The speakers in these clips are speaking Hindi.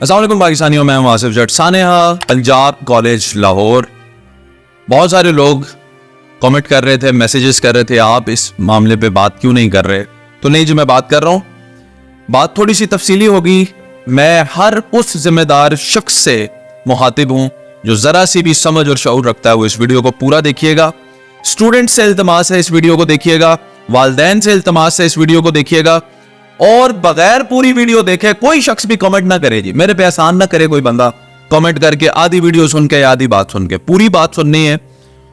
अस्सलाम वालेकुम पाकिस्तानियों, मैं हूं आसिफ जट। सानेहा पंजाब कॉलेज लाहौर। बहुत सारे लोग कमेंट कर रहे थे, मैसेजेस कर रहे थे, आप इस मामले पे बात क्यों नहीं कर रहे। तो नहीं जी, मैं बात कर रहा हूं। बात थोड़ी सी तफसीली होगी। मैं हर उस जिम्मेदार शख्स से मुखातिब हूं जो जरा सी भी समझ और शऊर रखता है, वो इस वीडियो को पूरा देखिएगा। स्टूडेंट से इल्तमास है, इस वीडियो को देखिएगा। वालिदैन से इल्तमास है, इस वीडियो को देखिएगा। और बगैर पूरी वीडियो देखे कोई शख्स भी कमेंट ना करे जी, मेरे पे एहसान ना करे कोई बंदा कमेंट करके आधी वीडियो सुन के या आधी बात सुन के। पूरी बात सुननी है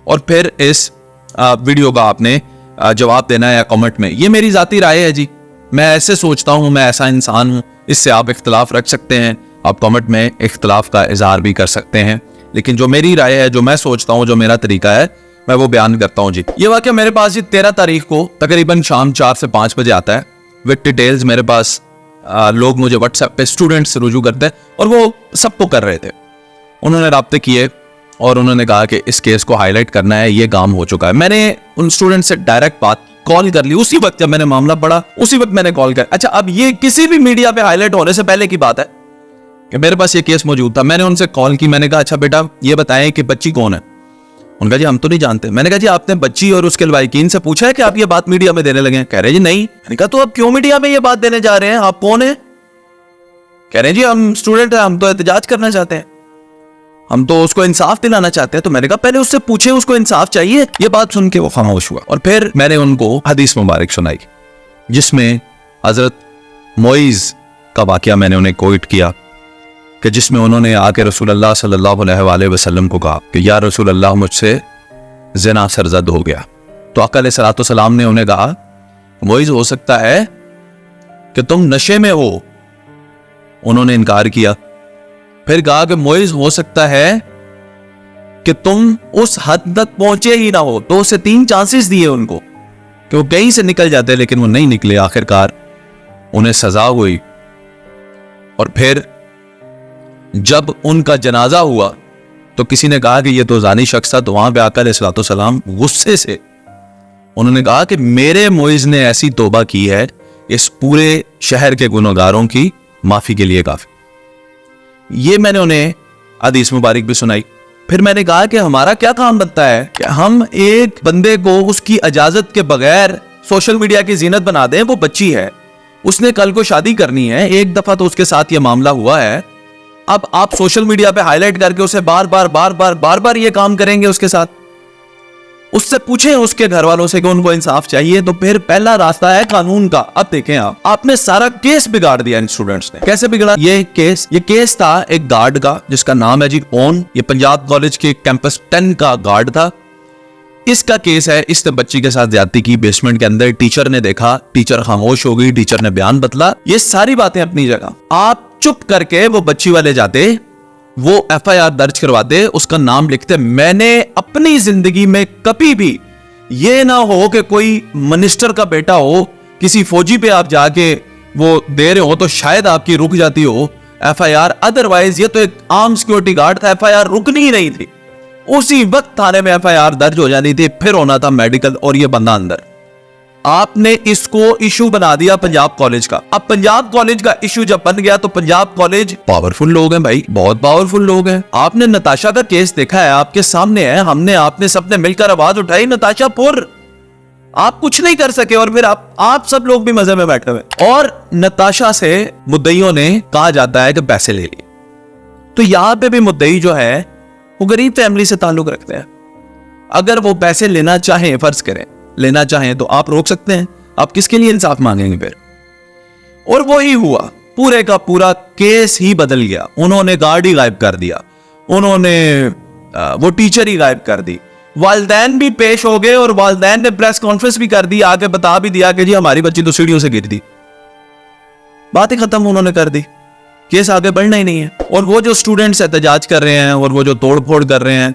और फिर इस वीडियो का आपने जवाब देना है कमेंट में। ये मेरी जाती राय है जी, मैं ऐसे सोचता हूं, मैं ऐसा इंसान हूं। इससे आप इख्तलाफ रख सकते हैं, आप कमेंट में इख्तलाफ का इजहार भी कर सकते हैं, लेकिन जो मेरी राय है, जो मैं सोचता हूं, जो मेरा तरीका है, मैं वो बयान करता हूं जी। ये वाकया मेरे पास जी 13 तारीख को तकरीबन शाम 4 से 5 बजे आता है विद डिटेल्स। मेरे पास लोग मुझे व्हाट्सएप पे स्टूडेंट्स से रुजू करते हैं और वो सबको कर रहे थे। उन्होंने राब्ते किए और उन्होंने कहा कि इस केस को हाईलाइट करना है, ये काम हो चुका है। मैंने उन स्टूडेंट से डायरेक्ट बात कॉल कर ली उसी वक्त जब मैंने मामला पढ़ा, उसी वक्त मैंने कॉल कर। अच्छा, अब ये किसी भी मीडिया पे हाईलाइट होने से पहले की बात है कि मेरे पास ये केस मौजूद था। मैंने उनसे कॉल की, मैंने कहा अच्छा बेटा ये बताएं कि बच्ची कौन है। उनका जी हम तो नहीं जानते। मैंने कहा जी आपने बच्ची और उसके लवाकिन से पूछा है कि आप ये बात मीडिया में देने लगे हैं? कह रहे जी नहीं। मैंने कहा तो अब क्यों मीडिया में ये बात देने जा रहे हैं, आप कौन है? कह रहे जी हम स्टूडेंट हैं, हम तो एहतजाज करना चाहते हैं, हम तो उसको इंसाफ दिलाना चाहते हैं। तो मैंने कहा पहले उससे पूछे, उसको इंसाफ चाहिए। ये बात सुन के वो खामोश हुआ और फिर मैंने उनको हदीस मुबारक सुनाई जिसमें हजरत मोइज का वाकया मैंने उन्हें कोट किया कि जिसमें उन्होंने आके रसूलुल्लाह सल्लल्लाहु अलैहि वसल्लम को कहा कि या रसूलुल्लाह मुझसे ज़िना सरजद हो गया। तो आका अलैहिस्सलातु वस्सलाम ने उन्हें कहा मोइज हो सकता है कि तुम नशे में हो। उन्होंने इनकार किया। फिर कहा कि मोइज हो सकता है कि तुम उस हद तक पहुंचे ही ना हो। 2 से 3 चांसेस दिए उनको कि वो कहीं से निकल जाते, लेकिन वो नहीं निकले। आखिरकार उन्हें सजा हुई और फिर जब उनका जनाजा हुआ तो किसी ने कहा कि ये तो जानी शख्स था। तो वहां पे आका अलैहिस्सलातु वस्सलाम गुस्से से उन्होंने कहा कि मेरे मोइज ने ऐसी तौबा की है, इस पूरे शहर के गुनहगारों की माफी के लिए काफी। ये मैंने उन्हें हदीस मुबारक भी सुनाई। फिर मैंने कहा कि हमारा क्या काम बनता है कि हम एक बंदे को उसकी इजाजत के बगैर सोशल मीडिया की जीनत बना दें। वो बच्ची है, उसने कल को शादी करनी है, एक दफा तो उसके साथ ये मामला हुआ है। अब आप सोशल मीडिया पे हाईलाइट करके उसे बार बार ये काम करेंगे उसके साथ। उससे पूछें उसके घर वालों से कि उनको इंसाफ चाहिए। तो फिर पहला रास्ता है कानून का। अब देखें आपने सारा केस बिगाड़ दिया इन स्टूडेंट्स ने। कैसे बिगड़ा ये केस था एक गार्ड का जिसका नाम है जी ओन। ये पंजाब कॉलेज के कैंपस 10 का गार्ड था। इसका केस है, इसने बच्ची के साथ ज्यादती की बेसमेंट के अंदर। टीचर ने देखा, टीचर खामोश हो गई, टीचर ने बयान बदला। ये सारी बातें अपनी जगह। आप चुप करके वो बच्ची वाले जाते, वो एफआईआर दर्ज करवाते, उसका नाम लिखते। मैंने अपनी जिंदगी में कभी भी ये ना हो कि कोई मिनिस्टर का बेटा हो, किसी फौजी पे आप जाके वो दे रहे हो तो शायद आपकी रुक जाती हो एफआईआर। अदरवाइज ये तो एक आर्म सिक्योरिटी गार्ड था, एफआईआर रुकनी ही नहीं थी। उसी वक्त थाने में एफआईआर दर्ज हो जानी थी, फिर होना था मेडिकल और ये बंदा अंदर। आपने इसको इशू बना दिया पंजाब कॉलेज का। अब पंजाब कॉलेज का इशू जब बन गया तो पंजाब कॉलेज पावरफुल लोग हैं भाई, बहुत पावरफुल लोग हैं। आपने नताशा का केस देखा है, आपके सामने है। आपने सबने मिलकर आवाज उठाई, नताशा पुर। आप कुछ नहीं कर सके और फिर आप सब लोग भी मजे में बैठे हुए। और नताशा से मुद्दईयों ने कहा जाता है कि पैसे ले लिए। तो यहां पे भी मुद्दई जो है वो गरीब फैमिली से ताल्लुक रखते हैं। अगर वो पैसे लेना चाहें, फर्ज करें लेना चाहें, तो आप रोक सकते हैं। आप किसके लिए इंसाफ मांगेंगे फिर? और वो ही हुआ, पूरे का पूरा केस ही बदल गया। उन्होंने गार्ड ही गायब कर दिया, उन्होंने वो टीचर ही गायब कर दी। वालिदैन भी पेश हो गए और वालिदैन ने प्रेस कॉन्फ्रेंस भी कर दी, आके बता भी दिया कि जी हमारी बच्ची तो सीढ़ियों से गिर दी। बात ही खत्म उन्होंने कर दी, केस आगे बढ़ना ही नहीं है। और वो जो स्टूडेंट्स एहतजाज कर रहे हैं और वो जो तोड़ फोड़ कर रहे हैं।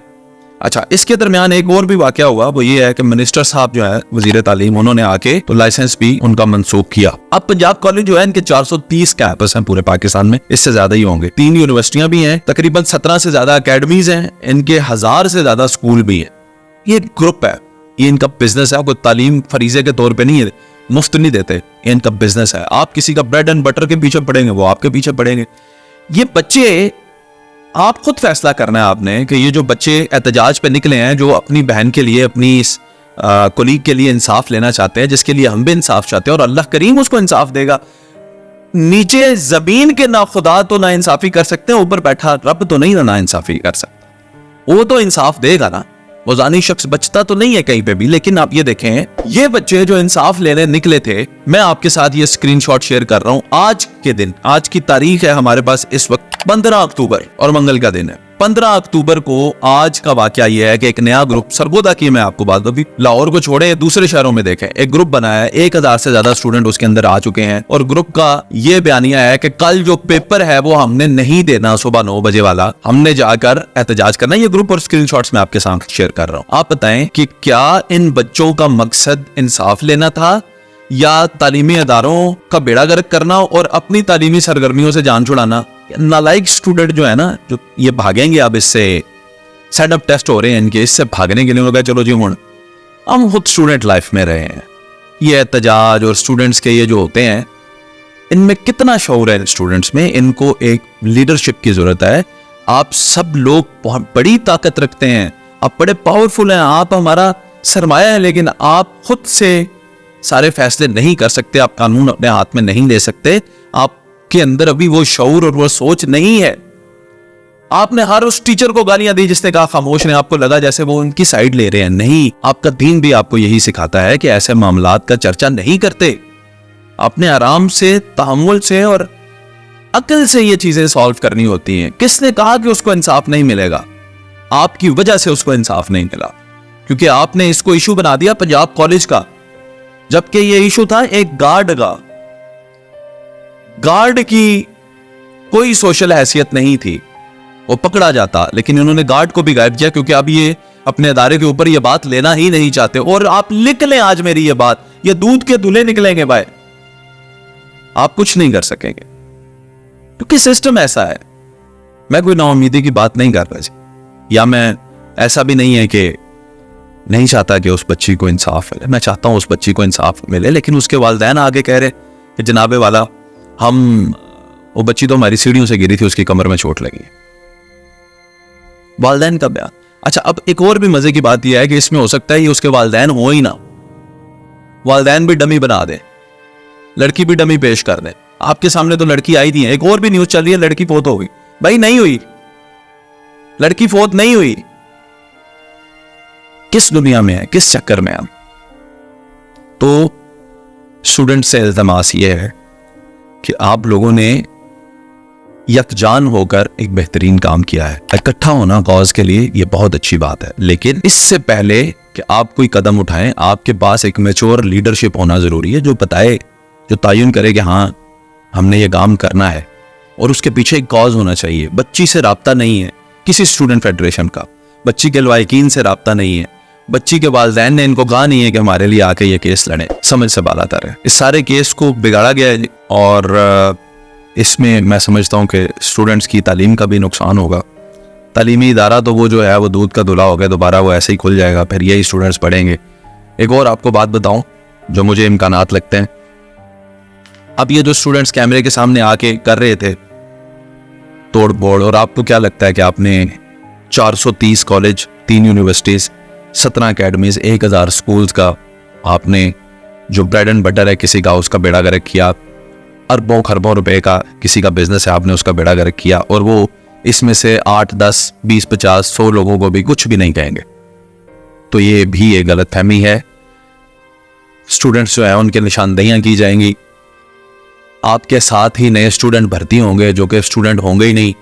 अच्छा, इसके दरमियान एक और भी वाकया हुआ, वो ये है कि मिनिस्टर साहब जो है वजीर तालीम, उन्होंने आके तो लाइसेंस भी उनका मंसूख किया। अब पंजाब कॉलेज जो है, इनके 430 कैंपस हैं पूरे पाकिस्तान में, इससे ज्यादा ही होंगे। 3 यूनिवर्सिटियां भी हैं, तकरीबन 17 से ज्यादा अकेडमीज हैं, इनके 1000 से ज्यादा स्कूल भी हैं। ये ग्रुप है, ये इनका बिजनेस है। कोई तालीम फरीजे के तौर पर नहीं है, मुफ्त नहीं देते, इनका बिजनेस है। आप किसी का ब्रेड एंड बटर के पीछे पड़ेंगे, वो आपके पीछे पड़ेंगे। ये बच्चे, आप खुद फैसला करना है आपने कि ये जो बच्चे एहतजाज पे निकले हैं, जो अपनी बहन के लिए, अपनी इस कोलीग के लिए इंसाफ लेना चाहते हैं, जिसके लिए हम भी इंसाफ चाहते हैं, और अल्लाह करीम उसको इंसाफ देगा। नीचे जमीन के ना खुदा तो ना इंसाफी कर सकते हैं, ऊपर बैठा रब तो नहीं ना इंसाफी कर सकता, वो तो इंसाफ देगा ना। वो जानी शख्स बचता तो नहीं है कहीं पे भी। लेकिन आप ये देखें, ये बच्चे जो इंसाफ लेने निकले थे, मैं आपके साथ ये स्क्रीनशॉट शेयर कर रहा हूं। आज के दिन, आज की तारीख है हमारे पास इस वक्त 15 अक्टूबर और मंगल का दिन है। 15 अक्टूबर को आज का वाकया ये है कि एक नया ग्रुप, सरगोदा की मैं आपको बात अभी लाहौर को छोड़े दूसरे शहरों में देखें, एक ग्रुप बनाया है, 1000 से ज्यादा स्टूडेंट उसके अंदर आ चुके हैं, और ग्रुप का ये बयानिया है कि कल जो पेपर है वो हमने नहीं देना, सुबह 9 बजे वाला, हमने जाकर एहतजाज करना। ये ग्रुप और स्क्रीनशॉट्स मैं आपके साथ शेयर कर रहा हूं। आप बताएं कि क्या इन बच्चों का मकसद इंसाफ लेना था या तालीमी इदारों का बेड़ा गर्क करना और अपनी तालीमी सरगर्मियों से जान छुड़ाना? नालायक स्टूडेंट जो है ना, जो ये भागेंगे, अब इससे सेटअप टेस्ट हो रहे हैं इनके, इससे भागने के लिए उन्होंने कहा चलो जी हम खुद स्टूडेंट लाइफ में रहे हैं। ये एहतजाज और स्टूडेंट्स के ये जो होते हैं, इनमें कितना शऊर है स्टूडेंट्स में, इनको एक लीडरशिप की जरूरत है। आप सब लोग बहुत बड़ी ताकत रखते हैं, आप बड़े पावरफुल हैं, आप हमारा सरमाया है, लेकिन आप खुद से सारे फैसले नहीं कर सकते, आप कानून अपने हाथ में नहीं ले सकते, आपके अंदर अभी वो शऊर और वो सोच नहीं है। आपने हर उस टीचर को गालियां दी जिसने कहा खामोश ने, आपको लगा जैसे वो उनकी साइड ले रहे हैं। नहीं, आपका दीन भी आपको यही सिखाता है कि ऐसे मामलात का चर्चा नहीं करते। आपने आराम से, तहम्मुल से और अक्ल से ये चीजें सॉल्व करनी होती हैं। किसने कहा कि उसको इंसाफ नहीं मिलेगा? आपकी वजह से उसको इंसाफ नहीं मिला, क्योंकि आपने इसको इशू बना दिया पंजाब कॉलेज का, जबकि ये इशू था एक गार्ड का। गार्ड की कोई सोशल हैसियत नहीं थी, वो पकड़ा जाता, लेकिन इन्होंने गार्ड को भी गायब किया, क्योंकि अब ये अपने अदारे के ऊपर ये बात लेना ही नहीं चाहते। और आप लिख लें आज मेरी ये बात, ये दूध के दूल्हे निकलेंगे भाई, आप कुछ नहीं कर सकेंगे, क्योंकि सिस्टम ऐसा है। मैं कोई नाउम्मीदी की बात नहीं कर रहा जी, या मैं ऐसा भी नहीं है कि नहीं चाहता कि उस बच्ची को इंसाफ मिले, मैं चाहता हूं उस बच्ची को इंसाफ मिले, लेकिन उसके वालिदैन आगे कह रहे कि जनाबे वाला, वो बच्ची तो हमारी सीढ़ियों से गिरी थी, उसकी कमर में चोट लगी। वालिदैन का बयान। अच्छा, अब एक और भी मजे की बात यह है कि इसमें हो सकता है ये उसके वालिदैन हो ही ना, वालिदैन भी डमी बना दे, लड़की भी डमी पेश कर दे। आपके सामने तो लड़की आई थी, एक और भी न्यूज चल रही है लड़की फोत हो गई। भाई नहीं हुई, लड़की फोत नहीं हुई। किस दुनिया में है, किस चक्कर में हम? तो स्टूडेंट से इल्तमास ये है कि आप लोगों ने यकजान होकर एक बेहतरीन काम किया है। इकट्ठा होना कॉज के लिए ये बहुत अच्छी बात है, लेकिन इससे पहले कि आप कोई कदम उठाएं, आपके पास एक मैच्योर लीडरशिप होना जरूरी है, जो बताए, जो तयन करे कि हाँ हमने ये काम करना है, और उसके पीछे एक कॉज होना चाहिए। बच्ची से राब्ता नहीं है किसी स्टूडेंट फेडरेशन का, बच्ची के लवाकिन से राब्ता नहीं है, बच्ची के वालिदैन ने इनको कहा नहीं है कि हमारे लिए आके ये केस लड़े, समझ से बालातर है। इस सारे केस को बिगाड़ा गया है, और इसमें मैं समझता हूँ कि स्टूडेंट्स की तालीम का भी नुकसान होगा। तालीमी इदारा तो वो जो है वो दूध का धुला हो गया, दोबारा वो ऐसे ही खुल जाएगा, फिर यही स्टूडेंट्स पढ़ेंगे। एक और आपको बात बताऊं जो मुझे इम्कानात लगते हैं, अब ये जो स्टूडेंट्स कैमरे के सामने आके कर रहे थे तोड़ फोड़, और आपको क्या लगता है कि आपने 430 कॉलेज, 3 यूनिवर्सिटीज, 17 अकेडमीज, 1000 स्कूल्स का आपने जो ब्रेड एंड बटर है किसी का, उसका बेड़ा गर्क किया। अरबों खरबों रुपए का किसी का बिजनेस है, आपने उसका बेड़ा गर्क किया, और वो इसमें से 8, 10, 20, 50, 100 लोगों को भी कुछ भी नहीं कहेंगे। तो ये भी एक गलत फहमी है। स्टूडेंट्स जो है उनके निशानदेहियां की जाएंगी, आपके साथ ही नए स्टूडेंट भर्ती होंगे जो कि स्टूडेंट होंगे ही नहीं,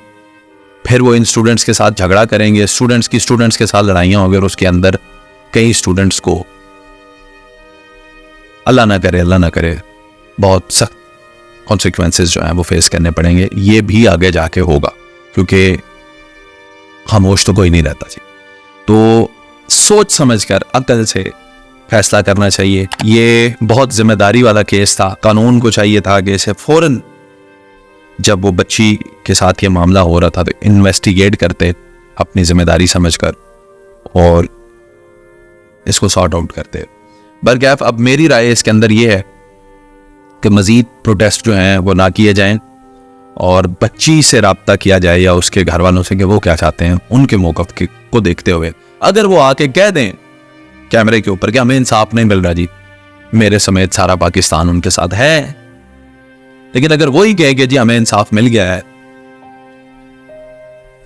फिर वो इन स्टूडेंट्स के साथ झगड़ा करेंगे, स्टूडेंट्स की स्टूडेंट्स के साथ लड़ाइयां होंगी, और उसके अंदर कई स्टूडेंट्स को अल्लाह ना करे बहुत सख्त कॉन्सिक्वेंसेस जो हैं वो फेस करने पड़ेंगे। ये भी आगे जाके होगा, क्योंकि खामोश तो कोई नहीं रहता जी। तो सोच समझकर अकल से फैसला करना चाहिए। ये बहुत जिम्मेदारी वाला केस था, कानून को चाहिए था कि इसे फौरन, जब वो बच्ची के साथ ये मामला हो रहा था, तो इन्वेस्टिगेट करते अपनी जिम्मेदारी समझकर और इसको सॉर्ट आउट करते। बरगैफ अब मेरी राय इसके अंदर ये है कि मजीद प्रोटेस्ट जो हैं वो ना किए जाएं, और बच्ची से राब्ता किया जाए या उसके घर वालों से कि वो क्या चाहते हैं, उनके मौक़िफ़ को देखते हुए अगर वो आके कह दें कैमरे के ऊपर कि हमें इंसाफ नहीं मिल रहा जी, मेरे समेत सारा पाकिस्तान उनके साथ है, लेकिन अगर वही कहे कि जी हमें इंसाफ मिल गया है,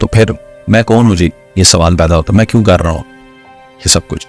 तो फिर मैं कौन हूं जी? ये सवाल पैदा होता, मैं क्यों कर रहा हूं ये सब कुछ?